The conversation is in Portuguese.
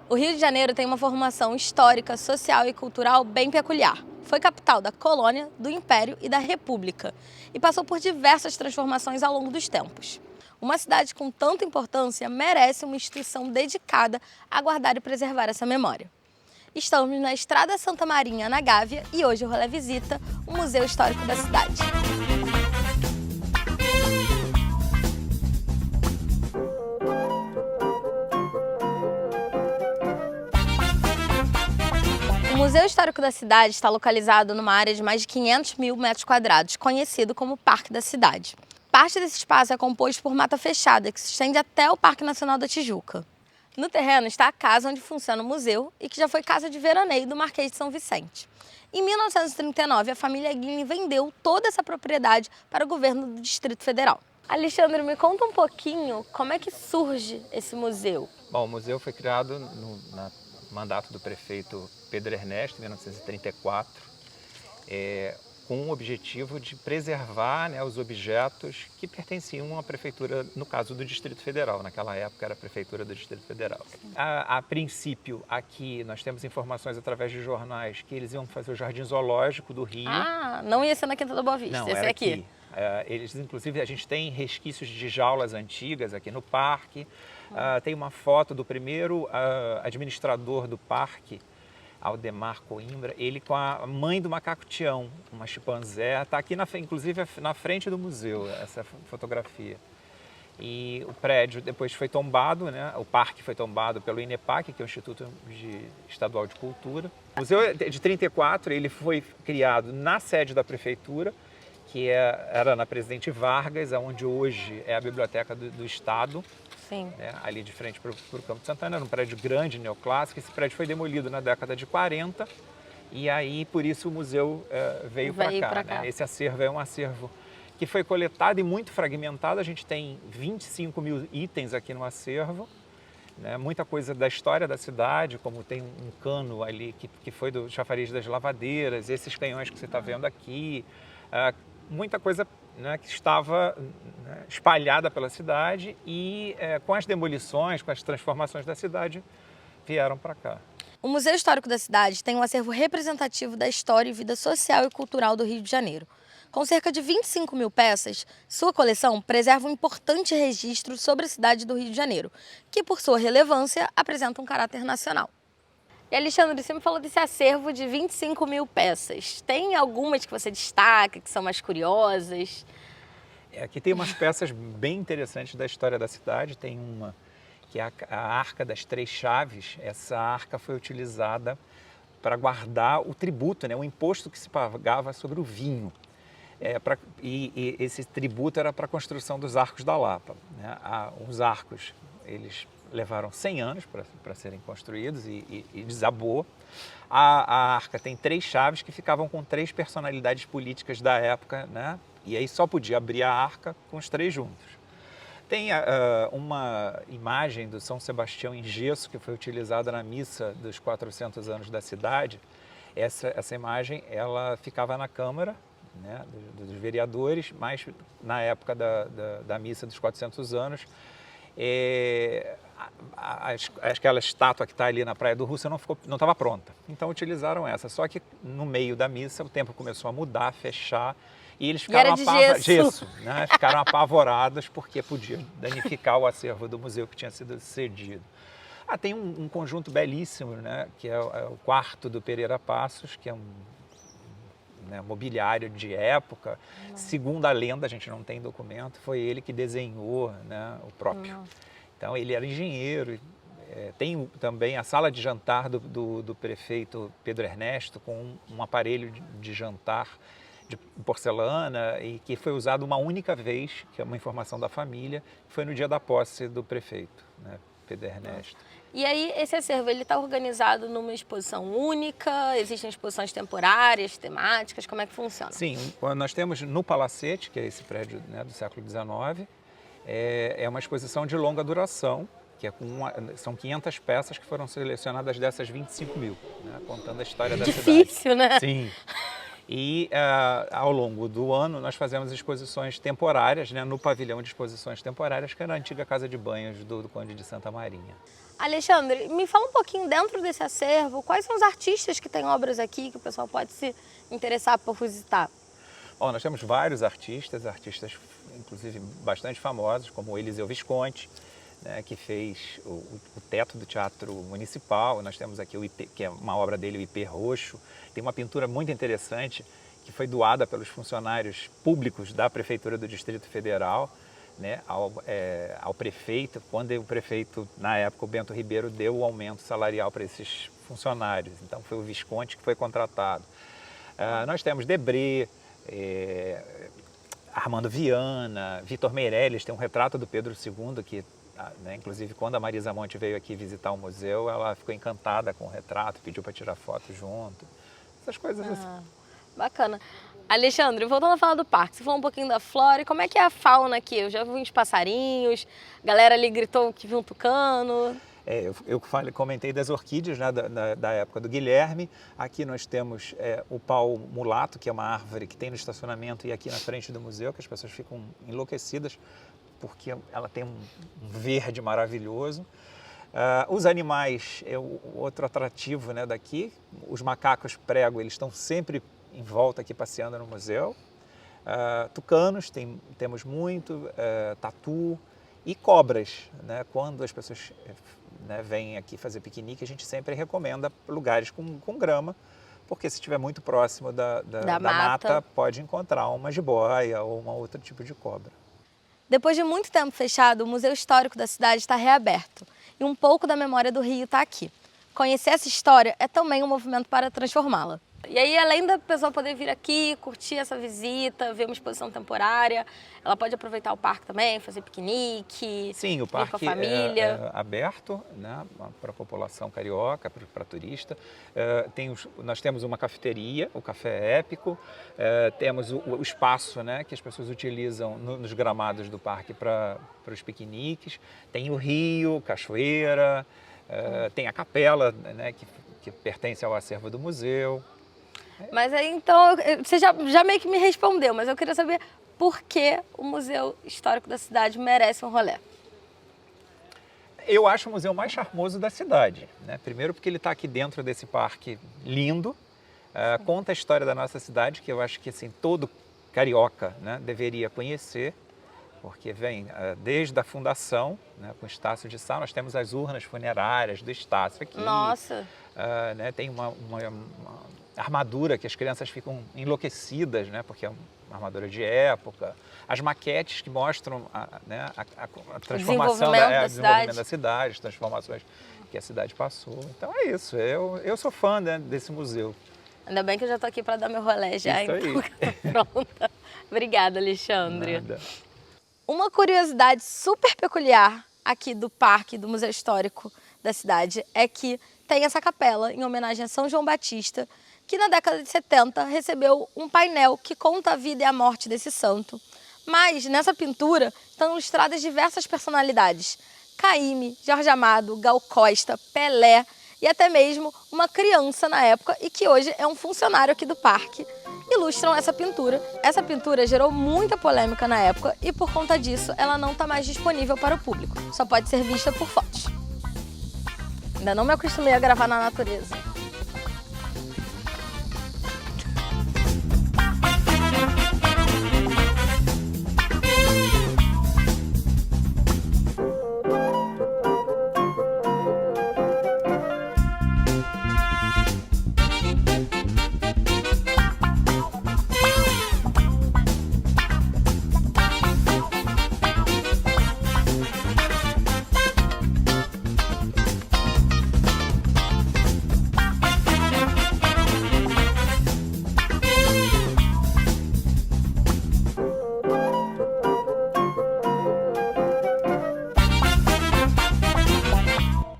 O Rio de Janeiro tem uma formação histórica, social e cultural bem peculiar. Foi capital da colônia, do Império e da República e passou por diversas transformações ao longo dos tempos. Uma cidade com tanta importância merece uma instituição dedicada a guardar e preservar essa memória. Estamos na Estrada Santa Marinha, na Gávea, e hoje o rolê visita o Museu Histórico da cidade. O Museu Histórico da Cidade está localizado numa área de mais de 500 mil metros quadrados, conhecido como Parque da Cidade. Parte desse espaço é composto por mata fechada, que se estende até o Parque Nacional da Tijuca. No terreno está a casa onde funciona o museu e que já foi casa de veraneio do Marquês de São Vicente. Em 1939, a família Guinle vendeu toda essa propriedade para o governo do Distrito Federal. Alexandre, me conta um pouquinho como é que surge esse museu. Bom, o museu foi criado no mandato do prefeito Pedro Ernesto, em 1934, com o objetivo de preservar, os objetos que pertenciam à prefeitura, no caso do Distrito Federal. Naquela época era a prefeitura do Distrito Federal. A princípio, aqui nós temos informações através de jornais que eles iam fazer o Jardim Zoológico do Rio. Ah, não ia ser na Quinta da Boa Vista, Não, ia ser aqui. Inclusive, a gente tem resquícios de jaulas antigas aqui no parque. Tem uma foto do primeiro administrador do parque, Aldemar Coimbra, ele com a mãe do macaco Tião, uma chimpanzé. Está aqui, inclusive, na frente do museu, essa fotografia. E o prédio depois foi tombado, o parque foi tombado pelo INEPAC, que é o Instituto Estadual de Cultura. O museu é de 34, ele foi criado na sede da prefeitura, que era na Presidente Vargas, onde hoje é a Biblioteca do Estado. Sim. Ali de frente para o Campo de Santana, era um prédio grande, neoclássico. Esse prédio foi demolido na década de 40 e aí, por isso, o museu veio para cá. Esse acervo é um acervo que foi coletado e muito fragmentado. A gente tem 25 mil itens aqui no acervo. Muita coisa da história da cidade, como tem um cano ali que foi do chafariz das lavadeiras, esses canhões que você está vendo aqui, muita coisa que estava espalhada pela cidade e com as demolições, com as transformações da cidade, vieram para cá. O Museu Histórico da Cidade tem um acervo representativo da história e vida social e cultural do Rio de Janeiro. Com cerca de 25 mil peças, sua coleção preserva um importante registro sobre a cidade do Rio de Janeiro, que, por sua relevância, apresenta um caráter nacional. E Alexandre, você me falou desse acervo de 25 mil peças. Tem algumas que você destaca, que são mais curiosas? Aqui tem umas peças bem interessantes da história da cidade. Tem uma que é a Arca das Três Chaves. Essa arca foi utilizada para guardar o tributo, o imposto que se pagava sobre o vinho. E esse tributo era para a construção dos Arcos da Lapa. Os arcos, eles levaram 100 anos para serem construídos e desabou. A arca tem 3 chaves que ficavam com 3 personalidades políticas da época, e aí só podia abrir a arca com os 3 juntos. Tem uma imagem do São Sebastião em gesso que foi utilizada na missa dos 400 anos da cidade. Essa imagem ela ficava na Câmara, dos vereadores, mas na época da missa dos 400 anos, aquela estátua que está ali na Praia do Russa não estava pronta. Então utilizaram essa, só que no meio da missa o tempo começou a mudar, a fechar, e eles ficaram ficaram apavorados porque podia danificar o acervo do museu que tinha sido cedido. Tem um conjunto belíssimo, que é o quarto do Pereira Passos, que é mobiliário de época. Segundo a lenda, a gente não tem documento, foi ele que desenhou o próprio. Então ele era engenheiro. Tem também a sala de jantar do prefeito Pedro Ernesto, com um aparelho de jantar de porcelana e que foi usado uma única vez, que é uma informação da família, foi no dia da posse do prefeito, Pedro Ernesto. E aí, esse acervo está organizado numa exposição única? Existem exposições temporárias, temáticas? Como é que funciona? Sim, nós temos no Palacete, que é esse prédio do século XIX, é uma exposição de longa duração, que são 500 peças que foram selecionadas dessas 25 mil, contando a história da cidade. Difícil, né? Sim. E ao longo do ano nós fazemos exposições temporárias, né, no pavilhão de exposições temporárias, que era a antiga casa de banhos do Conde de Santa Marinha. Alexandre, me fala um pouquinho dentro desse acervo, quais são os artistas que têm obras aqui que o pessoal pode se interessar por visitar? Bom, nós temos vários artistas inclusive bastante famosos, como o Eliseu Visconti, né, que fez o teto do Teatro Municipal. Nós temos aqui o IP, que é uma obra dele, o IP Roxo. Tem uma pintura muito interessante que foi doada pelos funcionários públicos da Prefeitura do Distrito Federal, né, ao prefeito, quando o prefeito, na época, o Bento Ribeiro, deu o aumento salarial para esses funcionários. Então foi o Visconti que foi contratado. Nós temos Debré, Armando Viana, Vitor Meirelles, tem um retrato do Pedro II, que, né, inclusive quando a Marisa Monte veio aqui visitar o museu, ela ficou encantada com o retrato, pediu para tirar foto junto, essas coisas assim. Bacana. Alexandre, voltando a falar do parque, você falou um pouquinho da flora, e como é que é a fauna aqui? Eu já vi uns passarinhos, a galera ali gritou que viu um tucano. Eu comentei das orquídeas, né, da época do Guilherme. Aqui nós temos o pau mulato, que é uma árvore que tem no estacionamento e aqui na frente do museu, que as pessoas ficam enlouquecidas, porque ela tem um verde maravilhoso. Os animais, o outro atrativo, né, daqui, os macacos prego, eles estão sempre em volta aqui passeando no museu. Tucanos, temos muito, tatu e cobras, né? Quando as pessoas, né, vêm aqui fazer piquenique, a gente sempre recomenda lugares com grama, porque se estiver muito próximo da mata, pode encontrar uma jiboia ou um outro tipo de cobra. Depois de muito tempo fechado, o Museu Histórico da cidade está reaberto e um pouco da memória do Rio está aqui. Conhecer essa história é também um movimento para transformá-la. E aí, além da pessoa poder vir aqui, curtir essa visita, ver uma exposição temporária, ela pode aproveitar o parque também, fazer piquenique. Sim, o parque com a família. É aberto, né, para a população carioca, para turista. Nós temos uma cafeteria, o Café Épico, temos o espaço, né, que as pessoas utilizam nos gramados do parque para os piqueniques. Tem o rio, cachoeira, tem a capela, né, que pertence ao acervo do museu. Mas aí, então, você já meio que me respondeu, mas eu queria saber por que o Museu Histórico da cidade merece um rolê. Eu acho o museu mais charmoso da cidade, né? Primeiro porque ele está aqui dentro desse parque lindo, conta a história da nossa cidade, que eu acho que assim, todo carioca, né, deveria conhecer, porque vem desde a fundação, né, com o Estácio de Sá. Nós temos as urnas funerárias do Estácio aqui. Nossa! Né, tem uma armadura que as crianças ficam enlouquecidas, né, porque é uma armadura de época. As maquetes que mostram né, a transformação, desenvolvimento da cidade, as transformações que a cidade passou. Então é isso, eu sou fã, né, desse museu. Ainda bem que eu já estou aqui para dar meu rolê já, isso então aí. pronta. Obrigada, Alexandre. Nada. Uma curiosidade super peculiar aqui do parque, do Museu Histórico da cidade, é que tem essa capela em homenagem a São João Batista, que na década de 70 recebeu um painel que conta a vida e a morte desse santo. Mas nessa pintura estão ilustradas diversas personalidades: Caymmi, Jorge Amado, Gal Costa, Pelé e até mesmo uma criança na época e que hoje é um funcionário aqui do parque. Ilustram essa pintura. Essa pintura gerou muita polêmica na época e por conta disso ela não está mais disponível para o público. Só pode ser vista por fotos. Ainda não me acostumei a gravar na natureza.